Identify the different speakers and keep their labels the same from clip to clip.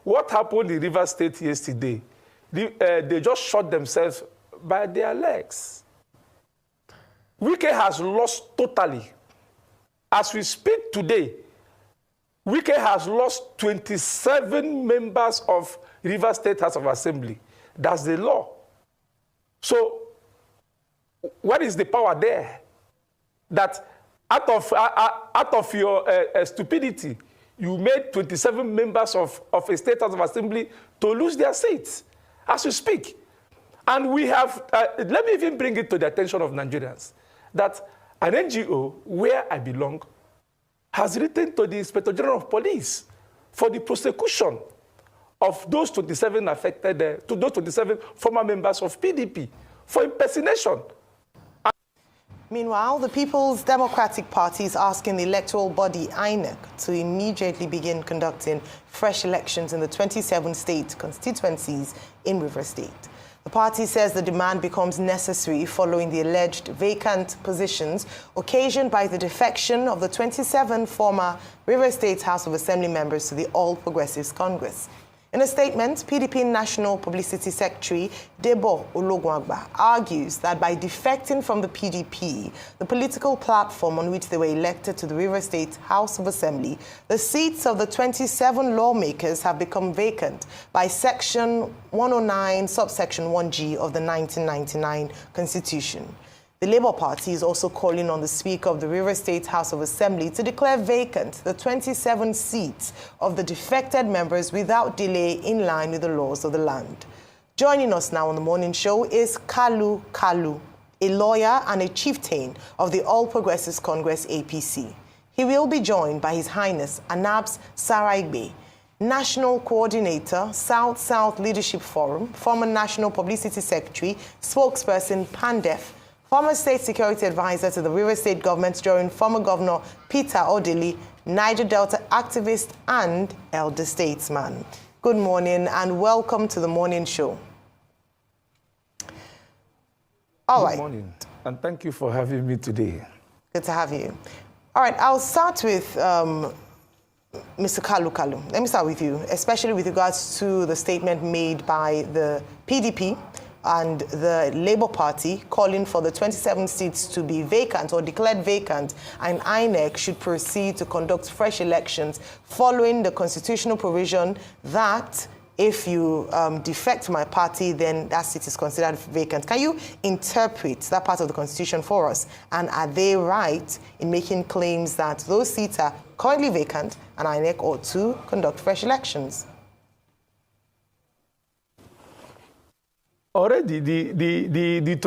Speaker 1: what happened in Rivers State yesterday, they just shot themselves by their legs. Wike has lost totally. As we speak today, Wike has lost 27 members of Rivers State House of Assembly. That's the law. So, what is the power there? That out of your stupidity, you made 27 members of a State House of Assembly to lose their seats as we speak. And we have, let me even bring it to the attention of Nigerians, that an NGO, where I belong, has written to the Inspector General of Police for the prosecution of those 27 affected, to those 27 former members of PDP for impersonation.
Speaker 2: Meanwhile, the People's Democratic Party is asking the electoral body, INEC, to immediately begin conducting fresh elections in the 27 state constituencies in Rivers State. The party says the demand becomes necessary following the alleged vacant positions occasioned by the defection of the 27 former Rivers State House of Assembly members to the All Progressives Congress. In a statement, PDP National Publicity Secretary Debo Ologunagba argues that by defecting from the PDP, the political platform on which they were elected to the Rivers State House of Assembly, the seats of the 27 lawmakers have become vacant by Section 109, subsection 1G of the 1999 Constitution. The Labour Party is also calling on the Speaker of the Rivers State House of Assembly to declare vacant the 27 seats of the defected members without delay in line with the laws of the land. Joining us now on the morning show is Kalu Kalu, a lawyer and a chieftain of the All Progressives Congress APC. He will be joined by His Highness Anabs Saraigbe, National Coordinator, South-South Leadership Forum, former National Publicity Secretary, spokesperson PANDEF, former State Security Advisor to the Rivers State government during former Governor Peter Odili, Niger Delta activist and elder statesman. Good morning and welcome to the morning show. All right.
Speaker 1: Good morning, and thank you for having me today.
Speaker 2: Good to have you. All right, I'll start with Mr. Kalu Kalu. Let me start with you, especially with regards to the statement made by the PDP and the Labour Party calling for the 27 seats to be vacant or declared vacant, and INEC should proceed to conduct fresh elections following the constitutional provision that if you defect from my party, then that seat is considered vacant. Can you interpret that part of the Constitution for us? And are they right in making claims that those seats are currently vacant and INEC ought to conduct fresh elections?
Speaker 1: Already, the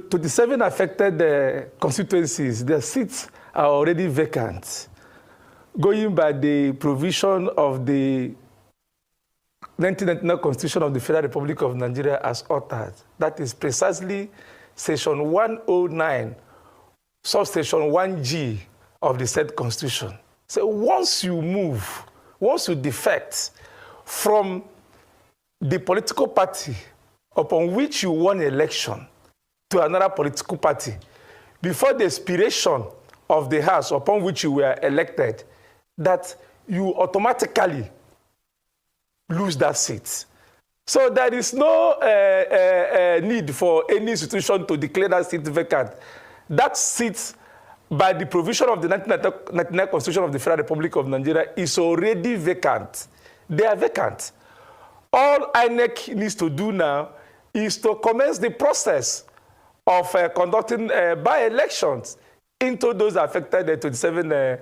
Speaker 1: 27 affected constituencies, their seats are already vacant, going by the provision of the 1999 Constitution of the Federal Republic of Nigeria as altered. That is precisely Section 109, subsection 1G of the said Constitution. So once you defect from the political party upon which you won election to another political party, before the expiration of the house upon which you were elected, that you automatically lose that seat. So there is no need for any institution to declare that seat vacant. That seat, by the provision of the 1999 Constitution of the Federal Republic of Nigeria, is already vacant. They are vacant. All INEC needs to do now is to commence the process of conducting by-elections into those affected 27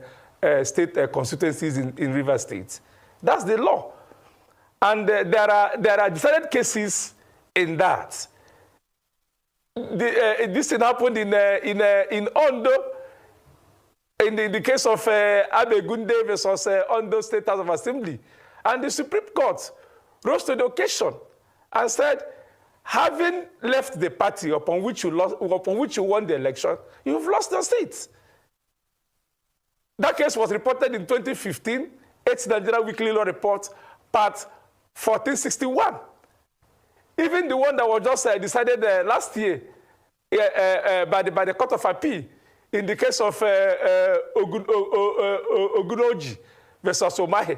Speaker 1: state constituencies in Rivers State. That's the law. And there are decided cases in that. This thing happened in Ondo, in the case of Abegunde versus Ondo State House of Assembly. And the Supreme Court rose to the occasion and said, having left the party upon which you won the election, you've lost the seat. That case was reported in 2015, 8th Nigeria Weekly Law Report, part 1461. Even the one that was just decided last year by the Court of Appeal in the case of Ogunoji versus Omahe.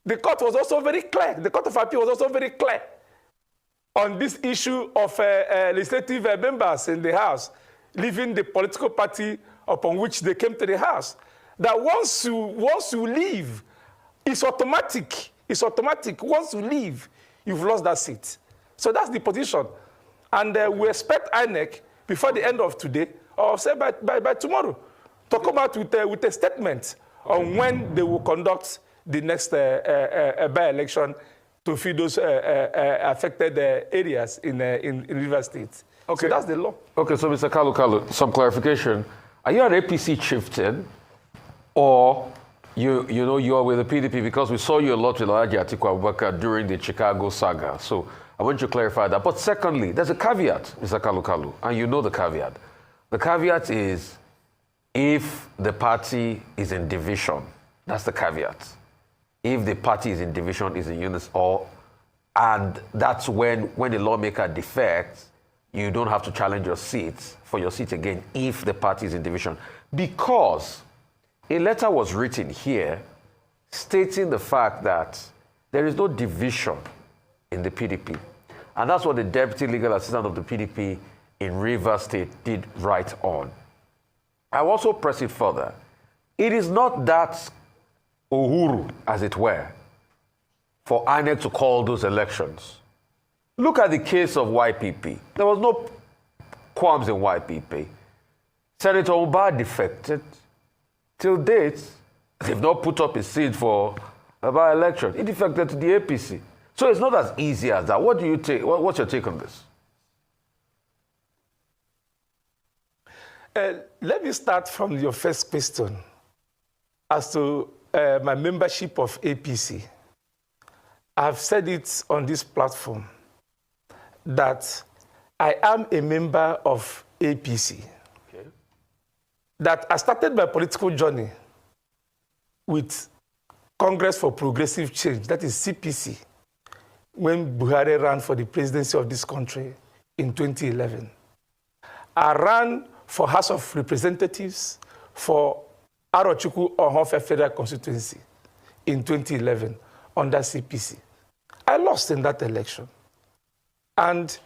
Speaker 1: the court was also very clear. The Court of Appeal was also very clear on this issue of legislative members in the House leaving the political party upon which they came to the House. That once you leave, it's automatic. It's automatic. Once you leave, you've lost that seat. So that's the position. And we expect INEC before the end of today, or say by tomorrow, to come out with a statement on when they will conduct the next by-election to feed those affected areas in River State. Okay. So that's the law.
Speaker 3: Okay, so Mr. Kalu, some clarification. Are you an APC chieftain, or you are with the PDP? Because we saw you a lot with Alhaji Atiku Abubakar during the Chicago saga. So I want you to clarify that. But secondly, there's a caveat, Mr. Kalu, and you know the caveat. The caveat is if the party is in division. That's the caveat. If the party is in division, is in unison, and that's when the lawmaker defects, you don't have to challenge your seats for your seat again if the party is in division. Because a letter was written here stating the fact that there is no division in the PDP. And that's what the deputy legal assistant of the PDP in Rivers State did write on. I will also press it further. It is not that uhuru, as it were, for INEC to call those elections. Look at the case of YPP. There was no qualms in YPP. Senator Umba defected. Till date, they've not put up a seat for a by-election. He defected to the APC. So it's not as easy as that. What do you take? What's your take on this?
Speaker 1: Let me start from your first question as to my membership of APC. I've said it on this platform that I am a member of APC. Okay. That I started my political journey with Congress for Progressive Change, that is CPC, when Buhari ran for the presidency of this country in 2011. I ran for House of Representatives for Arochukwu Ohonfe Federal Constituency in 2011 under CPC. I lost in that election. And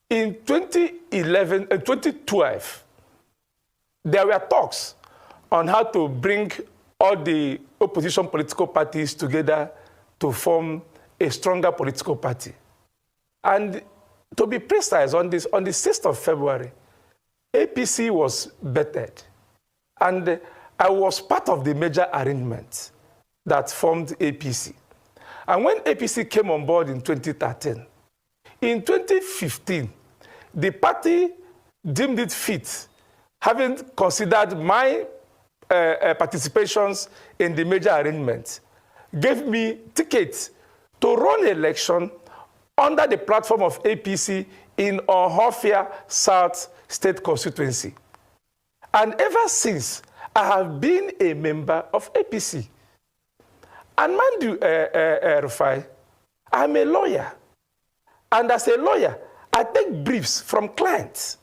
Speaker 1: in 2012, there were talks on how to bring all the opposition political parties together to form a stronger political party. And to be precise, on the 6th of February, APC was bettered. And I was part of the major arrangement that formed APC. And when APC came on board in 2013, in 2015, the party deemed it fit, having considered my participations in the major arrangement, gave me tickets to run election under the platform of APC in Ohofia South State Constituency. And ever since, I have been a member of APC. And mind you, Rufai, I'm a lawyer. And as a lawyer, I take briefs from clients.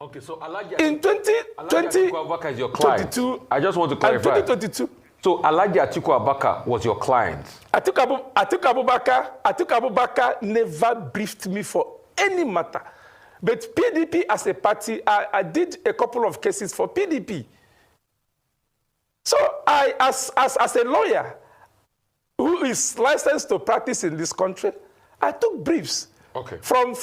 Speaker 3: Okay, so Alhaji
Speaker 1: in 2020,
Speaker 3: Abubakar is your client.
Speaker 1: 22,
Speaker 3: I just want to clarify.
Speaker 1: 2022.
Speaker 3: So Alhaji Atiku Abubakar was your client.
Speaker 1: Atiku Abubakar never briefed me for any matter. But PDP as a party, I did a couple of cases for PDP. So I, as a lawyer who is licensed to practice in this country, I took briefs.
Speaker 3: Okay.
Speaker 1: From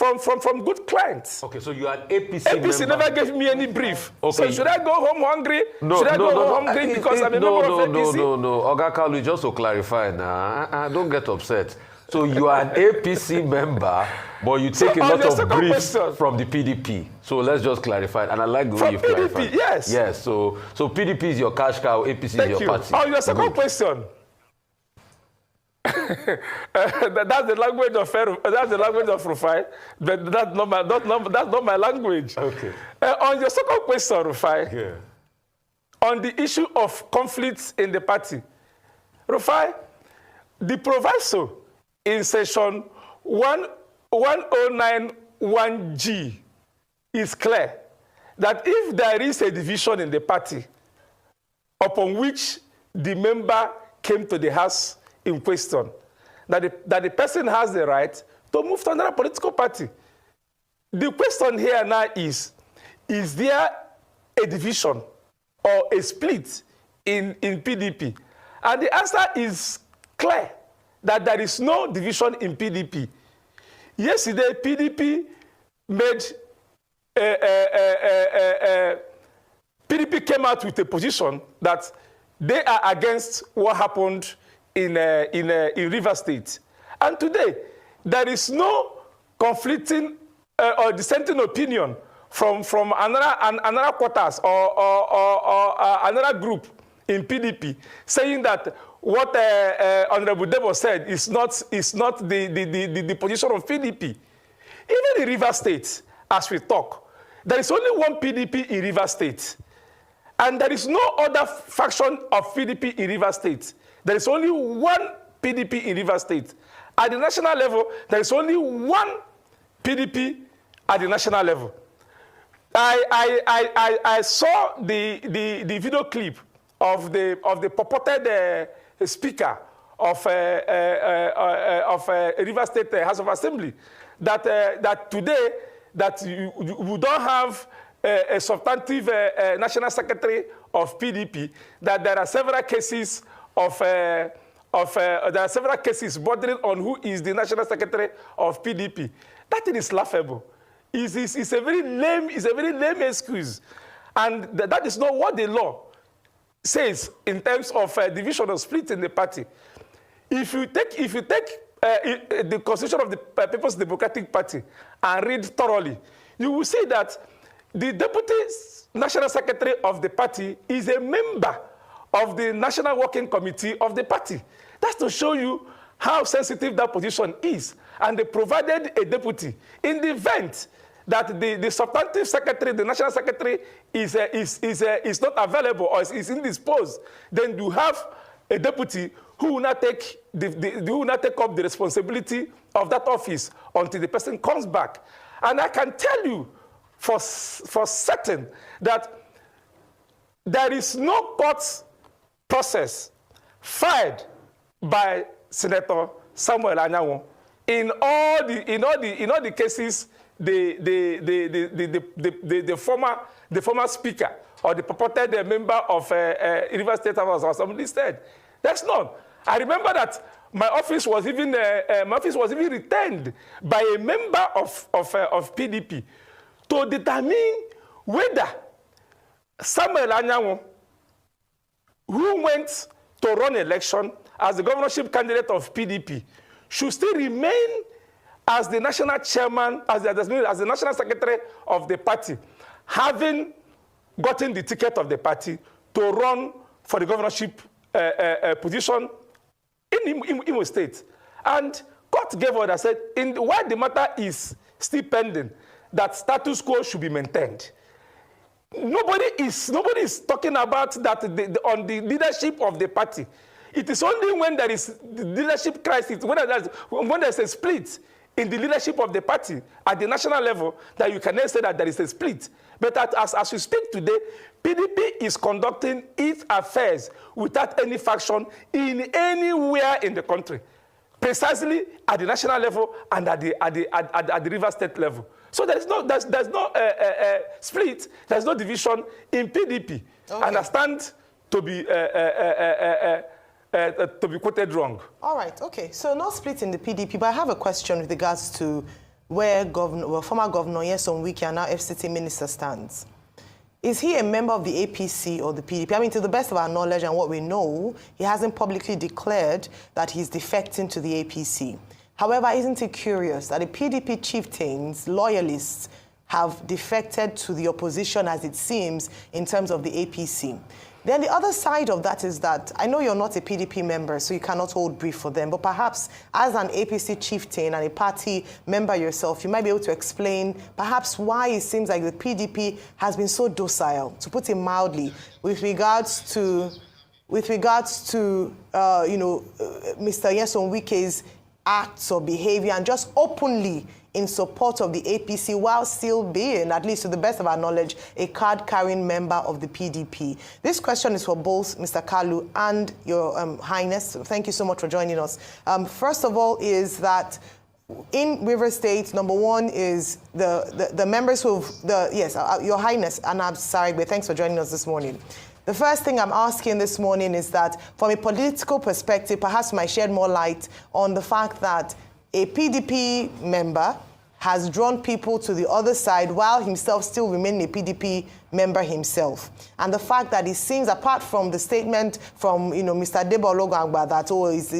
Speaker 1: good clients.
Speaker 3: Okay, so you are an APC
Speaker 1: APC
Speaker 3: member.
Speaker 1: never gave me any brief.
Speaker 3: Okay.
Speaker 1: So should I go home hungry? Should I go home hungry because I'm a member of APC?
Speaker 3: No. Oga Kalu, just to clarify now, don't get upset. So you are an APC member, but you take a lot of briefs from the PDP. So let's just clarify. And I like the way you've clarified.
Speaker 1: Yes.
Speaker 3: Yes, so PDP is your cash cow, APC is your party.
Speaker 1: On your second question. That's the language of Rufai, but that's not my language.
Speaker 3: Okay.
Speaker 1: On your second question, Rufai,
Speaker 3: yeah.
Speaker 1: On the issue of conflicts in the party, Rufai, the proviso in section 1091G is clear that if there is a division in the party upon which the member came to the House in question, that the person has the right to move to another political party. The question here now is there a division or a split in PDP? And the answer is clear, that there is no division in PDP. Yesterday, PDP made PDP came out with a position that they are against what happened in Rivers State. And today, there is no conflicting or dissenting opinion from another quarters or another group in PDP saying that what Honorable Debo said is not the position of PDP. Even in Rivers State, as we talk, there is only one PDP in Rivers State. And there is no other faction of PDP in Rivers State. There is only one PDP in Rivers State. At the national level, there is only one PDP at the national level. I saw the video clip of the purported speaker of Rivers State House of Assembly that today that we don't have a substantive national secretary of PDP, that there are several cases there are several cases bordering on who is the national secretary of PDP. That thing is laughable. It's a very lame excuse, and that is not what the law says in terms of division or split in the party. If you take the constitution of the People's Democratic Party and read thoroughly, you will see that the deputy national secretary of the party is a member of the National Working Committee of the party. That's to show you how sensitive that position is. And they provided a deputy in the event that the substantive secretary, the national secretary, is not available or is indisposed. Then you have a deputy who will not take up the responsibility of that office until the person comes back. And I can tell you for certain that there is no court process filed by Senator Samuel Anyanwu in all the cases the former speaker or the purported member of Rivers State House or somebody said. There's none. I remember that my office was even retained by a member of PDP to determine whether Samuel Anyanwu, who went to run election as the governorship candidate of PDP, should still remain as the national chairman, as the national secretary of the party, having gotten the ticket of the party to run for the governorship position in Imo State. And court gave order, said, while the matter is still pending, that status quo should be maintained. Nobody is talking about that on the leadership of the party. It is only when there is the leadership crisis, when there's a split in the leadership of the party at the national level, that you can then say that there is a split. But as we speak today, PDP is conducting its affairs without any faction in anywhere in the country, precisely at the national level and at the Rivers State level. So there's no split, there's no division in PDP. Okay. And I stand to be quoted wrong. All right, okay. So no split in the PDP, but I have a question with regards to where former Governor Nyesom Wike and now FCT Minister stands. Is he a member of the APC or the PDP? I mean, to the best of our knowledge and what we know, he hasn't publicly declared that he's defecting to the APC. However, isn't it curious that the PDP chieftains, loyalists, have defected to the opposition, as it seems, in terms of the APC? Then the other side of that is that, I know you're not a PDP member, so you cannot hold brief for them, but perhaps as an APC chieftain and a party member yourself, you might be able to explain perhaps why it seems like the PDP has been so docile, to put it mildly, with regards to Mr. Nyesom Wike's
Speaker 2: acts or behavior and just openly in support of the APC while still being, at least to the best of our knowledge, a card-carrying member of the PDP? This question is for both Mr. Kalu and Your Highness. Thank you so much for joining us. First of all is that in River State, number one is the members who've, Your Highness, and I'm sorry, but thanks for joining us this morning. The first thing I'm asking this morning is that from a political perspective, perhaps might shed more light on the fact that a PDP member has drawn people to the other side while himself still remaining a PDP member himself. And the fact that it seems, apart from the statement from Mr. Debo Ologangba that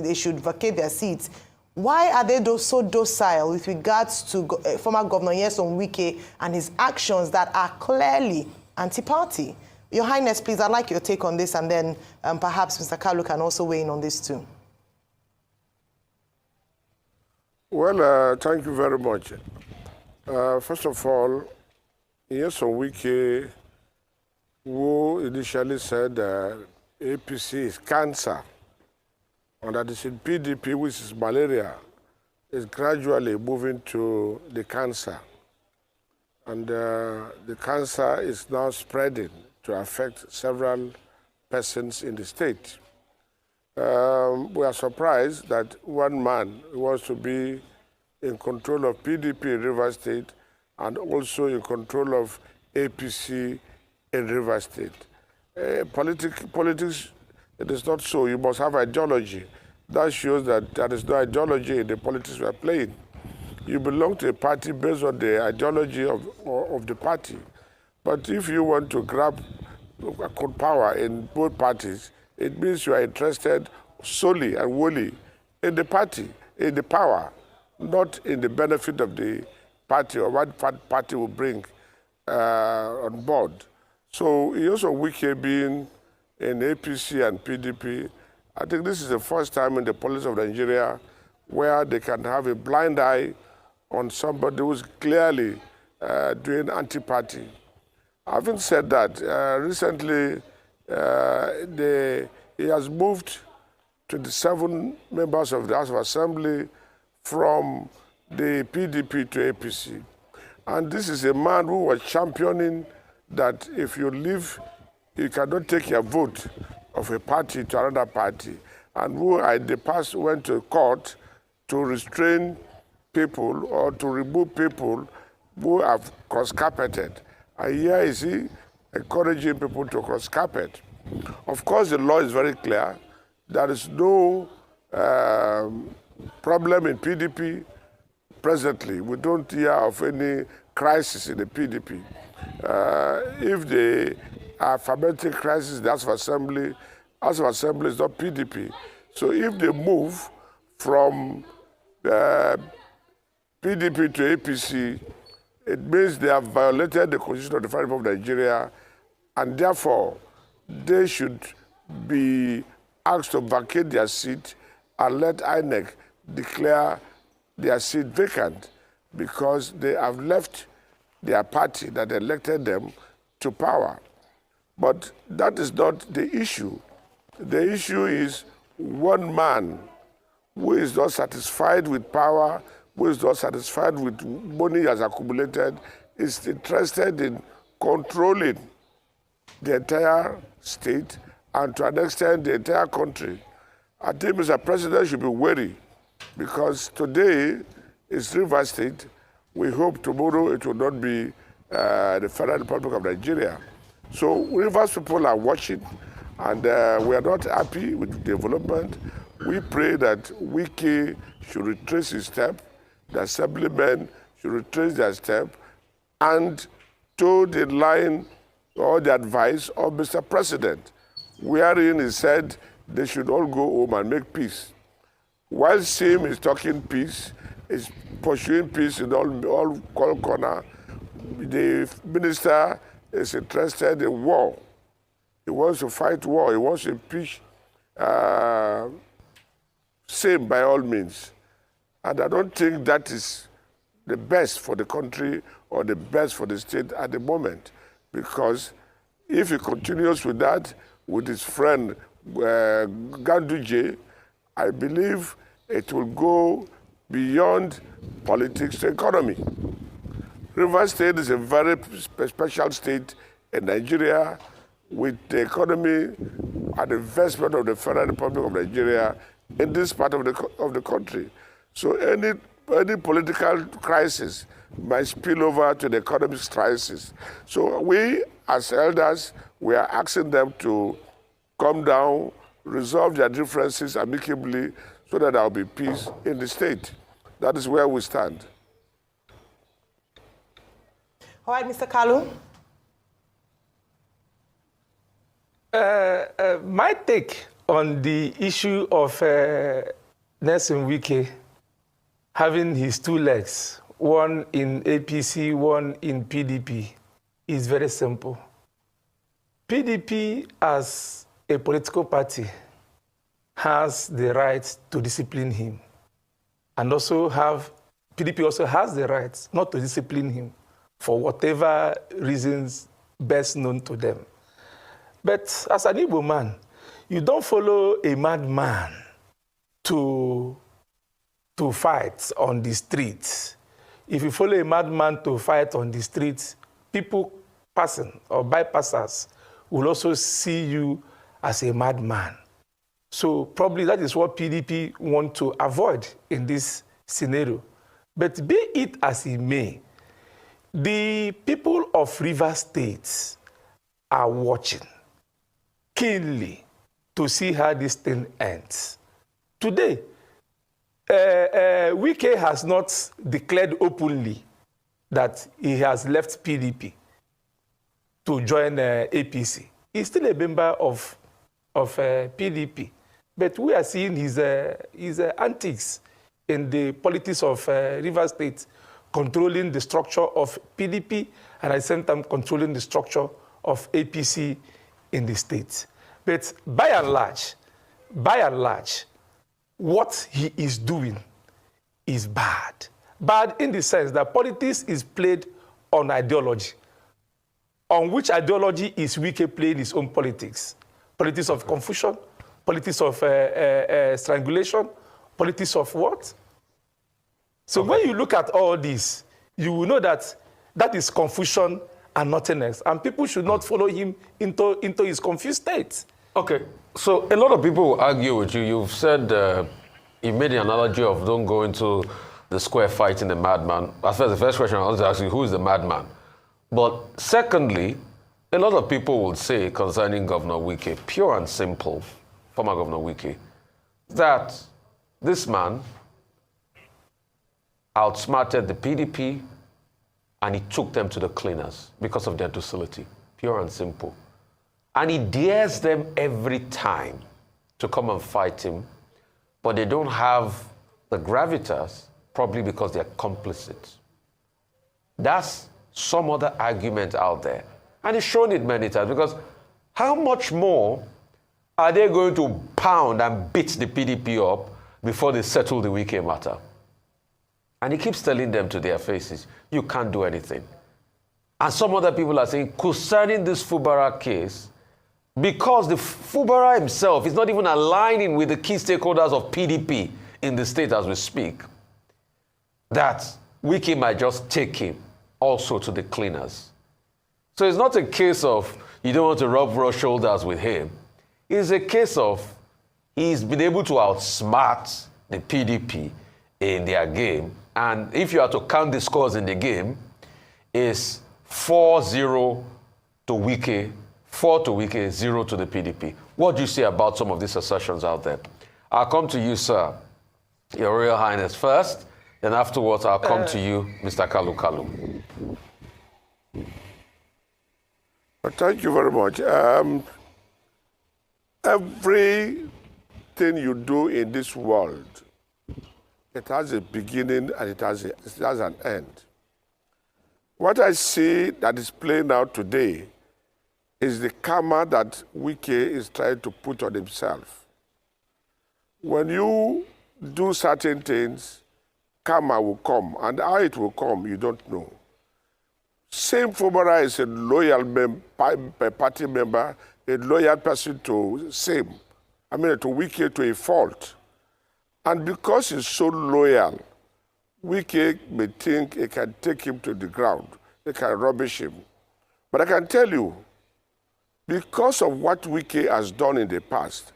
Speaker 2: they should vacate their seats, why are they so docile with regards to former Governor Nyesom Wike and his actions that are clearly anti-party? Your Highness, please, I'd like your take on this, and then perhaps Mr. Kalu can also weigh in on this too.
Speaker 4: Well, thank you very much. First of all, Nyesom Wike, who initially said APC is cancer, and that is in PDP, which is malaria, is gradually moving to the cancer. And the cancer is now spreading to affect several persons in the state. We are surprised that one man wants to be in control of PDP in River State and also in control of APC in River State. Politics, it is not so. You must have ideology. That shows that there is no ideology in the politics we are playing. You belong to a party based on the ideology of the party. But if you want to grab power in both parties, it means you are interested solely and wholly in the party, in the power, not in the benefit of the party or what party will bring on board. So Nyesom Wike being in APC and PDP, I think this is the first time in the politics of Nigeria where they can have a blind eye on somebody who's clearly doing anti-party. Having said that, recently he has moved 27 members of the House of Assembly from the PDP to APC. And this is a man who was championing that if you leave, you cannot take your vote of a party to another party, and who in the past went to court to restrain people or to remove people who have cross-carpeted. And here is he encouraging people to cross-carpet. Of course, the law is very clear. There is no problem in PDP presently. We don't hear of any crisis in the PDP. If they are fermenting crisis in the House of Assembly is not PDP. So if they move from PDP to APC, it means they have violated the Constitution of the Federal Republic of Nigeria, and therefore they should be asked to vacate their seat and let INEC declare their seat vacant, because they have left their party that elected them to power. But that is not the issue. The issue is one man who is not satisfied with power, who is not satisfied with money he has accumulated, is interested in controlling the entire state and to an extent the entire country. I think Mr. President should be wary, because today is River State. We hope tomorrow it will not be the Federal Republic of Nigeria. So Rivers people are watching, and we are not happy with the development. We pray that Wike should retrace his step, the assemblymen should retrace their step, and toe the line or the advice of Mr. President, wherein he said they should all go home and make peace. While Sim is talking peace, is pursuing peace in all corner, the minister is interested in war. He wants to fight war. He wants to impeach Sim by all means. And I don't think that is the best for the country or the best for the state at the moment, because if he continues with that, with his friend Ganduje, I believe it will go beyond politics to economy. Rivers State is a very special state in Nigeria with the economy and investment of the Federal Republic of Nigeria in this part of the country. So any political crisis might spill over to the economic crisis. So we, as elders, we are asking them to come down, resolve their differences amicably so that there will be peace in the state. That is where we stand.
Speaker 2: All right, Mr. Kalu.
Speaker 1: My take on the issue of Nelson Wike having his two legs, one in APC, one in PDP, is very simple. PDP, as a political party, has the right to discipline him. And PDP also has the right not to discipline him for whatever reasons best known to them. But as an Igbo man, you don't follow a madman to fight on the streets. If you follow a madman to fight on the streets, people passing or bypassers will also see you as a madman. So probably that is what PDP want to avoid in this scenario. But be it as it may, the people of Rivers State are watching keenly to see how this thing ends. Today, Wike has not declared openly that he has left PDP to join APC. He's still a member of PDP, but we are seeing his antics in the politics of Rivers State, controlling the structure of PDP and at the same time controlling the structure of APC in the state. But by and large, what he is doing is bad. Bad in the sense that politics is played on ideology. On which ideology is Wike playing his own politics? Politics of confusion, politics of strangulation, politics of what? So when you look at all this, you will know that that is confusion and nothing else. And people should not follow him into his confused state.
Speaker 3: Okay, so a lot of people will argue with you. You've said, you made the analogy of don't go into the square fighting the madman. As far as the first question I want to ask you, who is the madman? But secondly, a lot of people will say concerning Governor Wike, pure and simple, former Governor Wike, that this man outsmarted the PDP and he took them to the cleaners because of their docility, pure and simple. And he dares them every time to come and fight him, but they don't have the gravitas, probably because they're complicit. That's some other argument out there. And he's shown it many times, because how much more are they going to pound and beat the PDP up before they settle the Wike matter? And he keeps telling them to their faces, you can't do anything. And some other people are saying, concerning this Fubara case, because the Fubara himself is not even aligning with the key stakeholders of PDP in the state as we speak, that Wike might just take him also to the cleaners. So it's not a case of you don't want to rub raw shoulders with him. It's a case of he's been able to outsmart the PDP in their game. And if you are to count the scores in the game, it's 4-0 to Wike, 4 to Wike, 0 to the PDP. What do you say about some of these assertions out there? I'll come to you, sir, Your Royal Highness first, then afterwards I'll come to you, Mr. Kalu Kalu.
Speaker 4: Thank you very much. Everything you do in this world, it has a beginning and it has an end. What I see that is playing out today is the karma that Wike is trying to put on himself. When you do certain things, karma will come, and how it will come, you don't know. Same Fubara is a loyal party member, a loyal person to to Wike to a fault. And because he's so loyal, Wike may think he can take him to the ground. They can rubbish him. But I can tell you, because of what Wike has done in the past,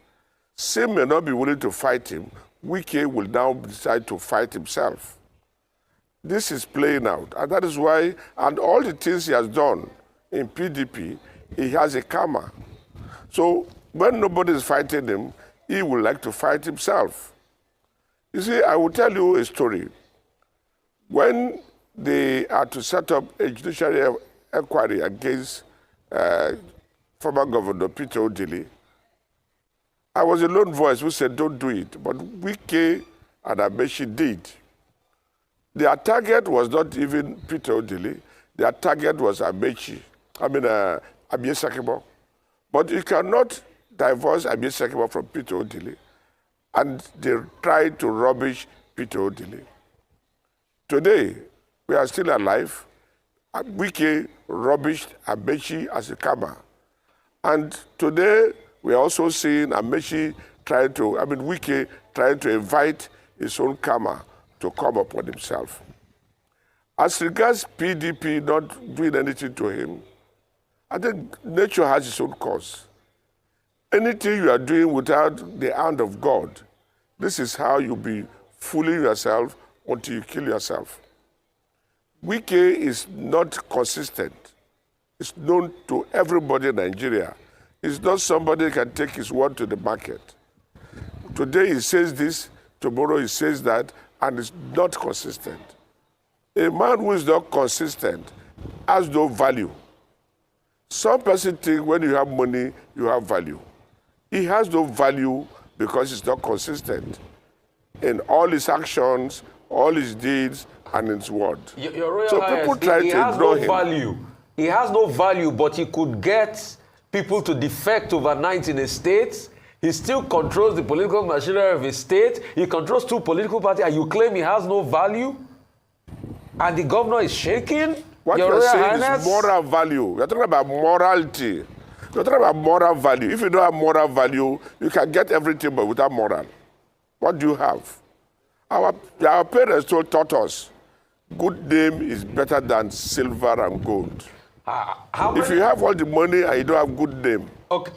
Speaker 4: Sim may not be willing to fight him. Wike will now decide to fight himself. This is playing out. And that is why, and all the things he has done in PDP, he has a karma. So when nobody is fighting him, he would like to fight himself. You see, I will tell you a story. When they are to set up a judicial inquiry against former Governor Peter Odili, I was a lone voice who said, don't do it. But Wike and Amechi did. Their target was not even Peter Odili. Their target was Amechi. Abiesakibo. But you cannot divorce Abiesakibo from Peter Odili. And they tried to rubbish Peter Odili. Today, we are still alive. Wike rubbished Amechi as a karma. And today, we are also seeing Wike trying to invite his own karma to come upon himself. As regards PDP not doing anything to him, I think nature has its own course. Anything you are doing without the hand of God, this is how you'll be fooling yourself until you kill yourself. Wike is not consistent. It's known to everybody in Nigeria. It's not somebody who can take his word to the market. Today he says this, tomorrow he says that, and it's not consistent. A man who is not consistent has no value. Some person think when you have money, you have value. He has no value because he's not consistent in all his actions, all his deeds, and his word.
Speaker 3: Your Royal
Speaker 4: so
Speaker 3: Highness,
Speaker 4: people try
Speaker 3: he
Speaker 4: to
Speaker 3: has
Speaker 4: ignore
Speaker 3: no
Speaker 4: him.
Speaker 3: value. He has no value, but he could get people to defect overnight in a state. He still controls the political machinery of a state. He controls 2 political parties, and you claim he has no value? And the governor is shaking?
Speaker 4: What
Speaker 3: Your
Speaker 4: you're
Speaker 3: Royal
Speaker 4: saying
Speaker 3: Highness?
Speaker 4: is moral value. We're talking about morality. We're talking about moral value. If you don't have moral value, you can get everything, but without moral. What do you have? Our parents taught us, good name is better than silver and gold. If you have all the money and you don't have good name,
Speaker 3: Okay.